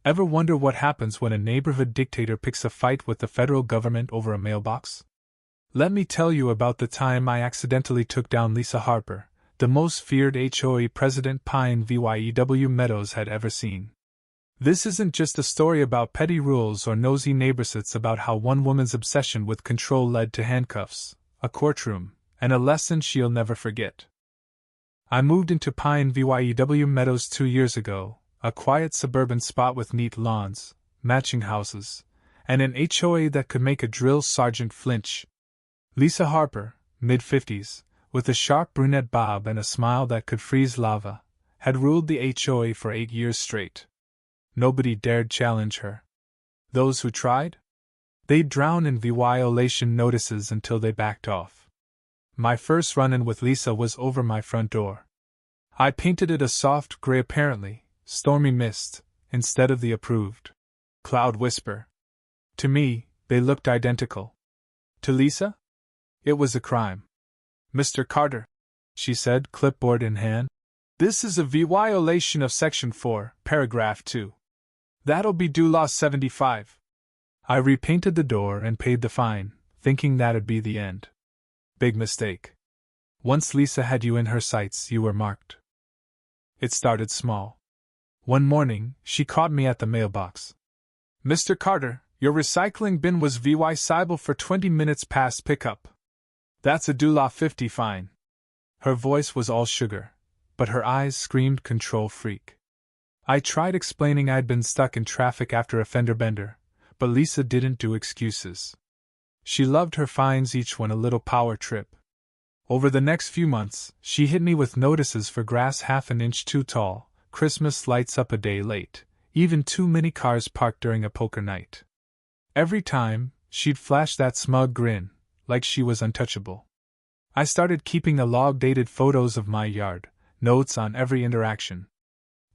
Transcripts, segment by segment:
Ever wonder what happens when a neighborhood dictator picks a fight with the federal government over a mailbox? Let me tell you about the time I accidentally took down Lisa Harper, the most feared HOA president Pine Vyew Meadows had ever seen. This isn't just a story about petty rules or nosy neighbors, it's about how one woman's obsession with control led to handcuffs, a courtroom, and a lesson she'll never forget. I moved into Pine Vyew Meadows 2 years ago, a quiet suburban spot with neat lawns, matching houses, and an HOA that could make a drill sergeant flinch. Lisa Harper, mid-50s, with a sharp brunette bob and a smile that could freeze lava, had ruled the HOA for 8 years straight. Nobody dared challenge her. Those who tried? They'd drown in violation notices until they backed off. My first run-in with Lisa was over my front door. I painted it a soft gray, apparently stormy mist, instead of the approved cloud whisper. To me, they looked identical. To Lisa? It was a crime. "Mr. Carter," she said, clipboard in hand, "this is a violation of Section 4, Paragraph 2. That'll be due law 75. I repainted the door and paid the fine, thinking that'd be the end. Big mistake. Once Lisa had you in her sights, you were marked. It started small. One morning, she caught me at the mailbox. "Mr. Carter, your recycling bin was viable for 20 minutes past pickup. That's a due law 50 fine." Her voice was all sugar, but her eyes screamed control freak. I tried explaining I'd been stuck in traffic after a fender bender, but Lisa didn't do excuses. She loved her fines, each one a little power trip. Over the next few months, she hit me with notices for grass half an inch too tall, Christmas lights up a day late, even too many cars parked during a poker night. Every time, she'd flash that smug grin, like she was untouchable. I started keeping a log, dated photos of my yard, notes on every interaction.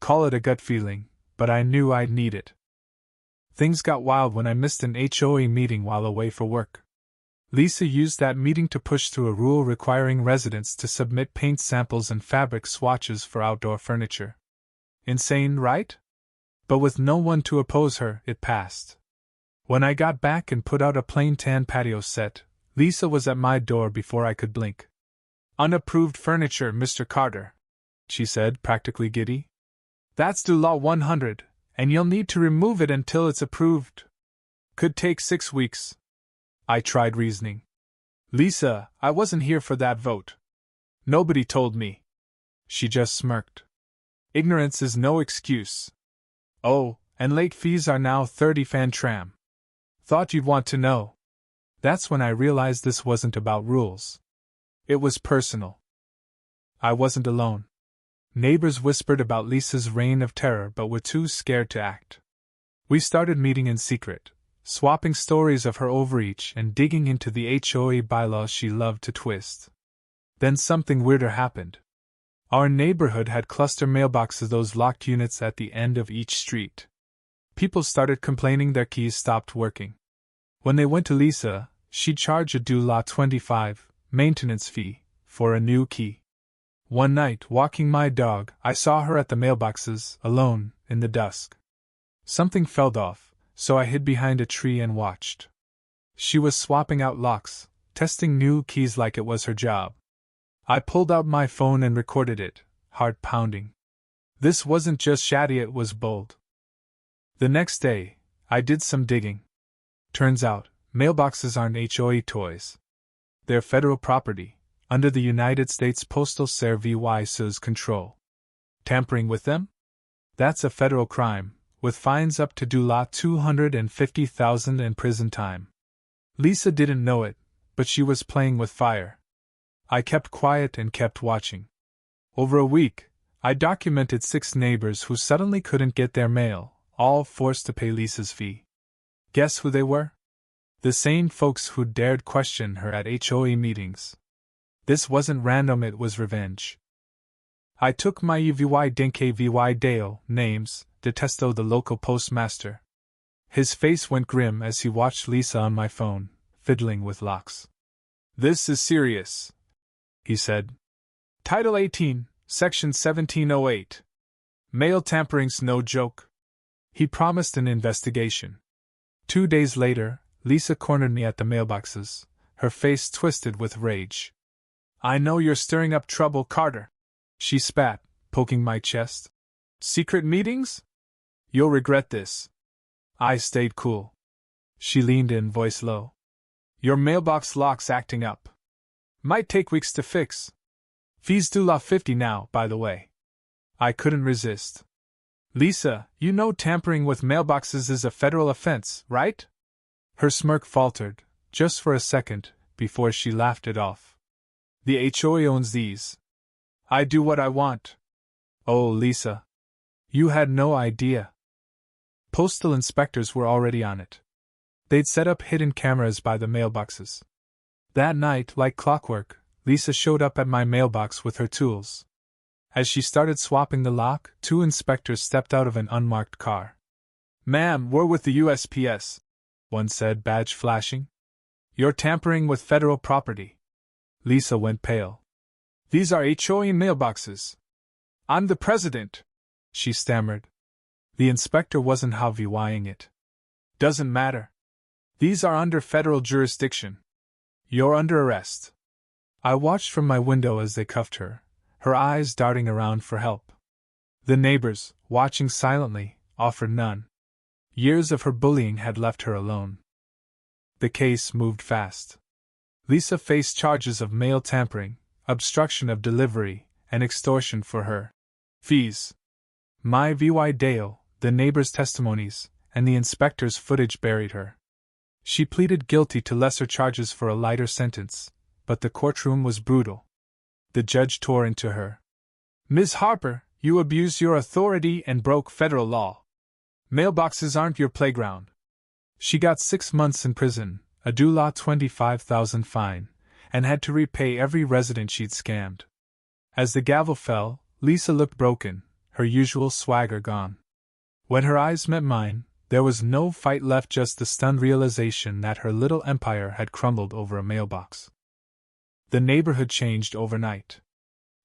Call it a gut feeling, but I knew I'd need it. Things got wild when I missed an HOA meeting while away for work. Lisa used that meeting to push through a rule requiring residents to submit paint samples and fabric swatches for outdoor furniture. Insane, right? But with no one to oppose her, it passed. When I got back and put out a plain tan patio set, Lisa was at my door before I could blink. "Unapproved furniture, Mr. Carter," she said, practically giddy. "That's due law 100, and you'll need to remove it until it's approved. Could take 6 weeks. I tried reasoning. "Lisa, I wasn't here for that vote. Nobody told me." She just smirked. "Ignorance is no excuse. Oh, and late fees are now 30 fan tram. Thought you'd want to know." That's when I realized this wasn't about rules. It was personal. I wasn't alone. Neighbors whispered about Lisa's reign of terror but were too scared to act. We started meeting in secret, swapping stories of her overreach and digging into the HOA bylaws she loved to twist. Then something weirder happened. Our neighborhood had cluster mailboxes, those locked units at the end of each street. People started complaining their keys stopped working. When they went to Lisa, she'd charge a due law 25 maintenance fee for a new key. One night, walking my dog, I saw her at the mailboxes, alone, in the dusk. Something felt off, so I hid behind a tree and watched. She was swapping out locks, testing new keys like it was her job. I pulled out my phone and recorded it, heart pounding. This wasn't just chatty, it was bold. The next day, I did some digging. Turns out, mailboxes aren't HOA toys. They're federal property, under the United States Postal Service's control. Tampering with them? That's a federal crime, with fines up to due law 250,000 and prison time. Lisa didn't know it, but she was playing with fire. I kept quiet and kept watching. Over a week, I documented 6 neighbors who suddenly couldn't get their mail, all forced to pay Lisa's fee. Guess who they were? The same folks who dared question her at HOA meetings. This wasn't random, it was revenge. I took my EVY Dinke VY Dale names, Detesto the local postmaster. His face went grim as he watched Lisa on my phone, fiddling with locks. "This is serious," he said. "Title 18, Section 1708. Mail tampering's no joke. He promised an investigation. 2 days later, Lisa cornered me at the mailboxes, her face twisted with rage. I know you're stirring up trouble, Carter, she spat, poking my chest. Secret meetings? You'll regret this. I stayed cool. She leaned in, voice low. Your mailbox lock's acting up. Might take weeks to fix. Fees due $50 now, by the way. I couldn't resist. Lisa, you know tampering with mailboxes is a federal offense, right? Her smirk faltered, just for a second, before she laughed it off. The HOA owns these. I do what I want. Oh, Lisa. You had no idea. Postal inspectors were already on it. They'd set up hidden cameras by the mailboxes. That night, like clockwork, Lisa showed up at my mailbox with her tools. As she started swapping the lock, 2 inspectors stepped out of an unmarked car. Ma'am, we're with the USPS, one said, badge flashing. You're tampering with federal property. Lisa went pale. These are HOA mailboxes. I'm the president, she stammered. The inspector wasn't Harvey-wying it. Doesn't matter. These are under federal jurisdiction. You're under arrest. I watched from my window as they cuffed her, her eyes darting around for help. The neighbors, watching silently, offered none. Years of her bullying had left her alone. The case moved fast. Lisa faced charges of mail tampering, obstruction of delivery, and extortion for her fees. My VY Dale, the neighbors' testimonies, and the inspector's footage buried her. She pleaded guilty to lesser charges for a lighter sentence, but the courtroom was brutal. The judge tore into her. Ms. Harper, you abused your authority and broke federal law. Mailboxes aren't your playground. She got 6 months in prison, a due law $25,000 fine, and had to repay every resident she'd scammed. As the gavel fell, Lisa looked broken, her usual swagger gone. When her eyes met mine, there was no fight left, just the stunned realization that her little empire had crumbled over a mailbox. The neighborhood changed overnight.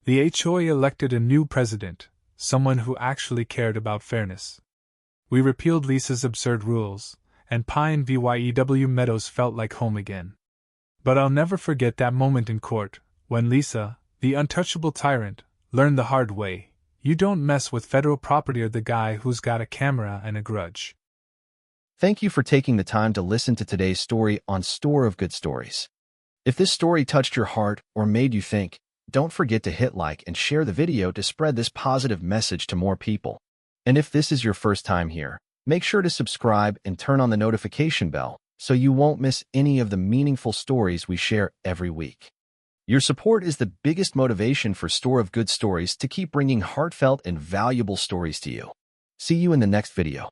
The HOA elected a new president, someone who actually cared about fairness. We repealed Lisa's absurd rules, and Pine VYEW Meadows felt like home again. But I'll never forget that moment in court, when Lisa, the untouchable tyrant, learned the hard way: you don't mess with federal property or the guy who's got a camera and a grudge. Thank you for taking the time to listen to today's story on Store of Good Stories. If this story touched your heart or made you think, don't forget to hit like and share the video to spread this positive message to more people. And if this is your first time here, make sure to subscribe and turn on the notification bell so you won't miss any of the meaningful stories we share every week. Your support is the biggest motivation for Store of Good Stories to keep bringing heartfelt and valuable stories to you. See you in the next video.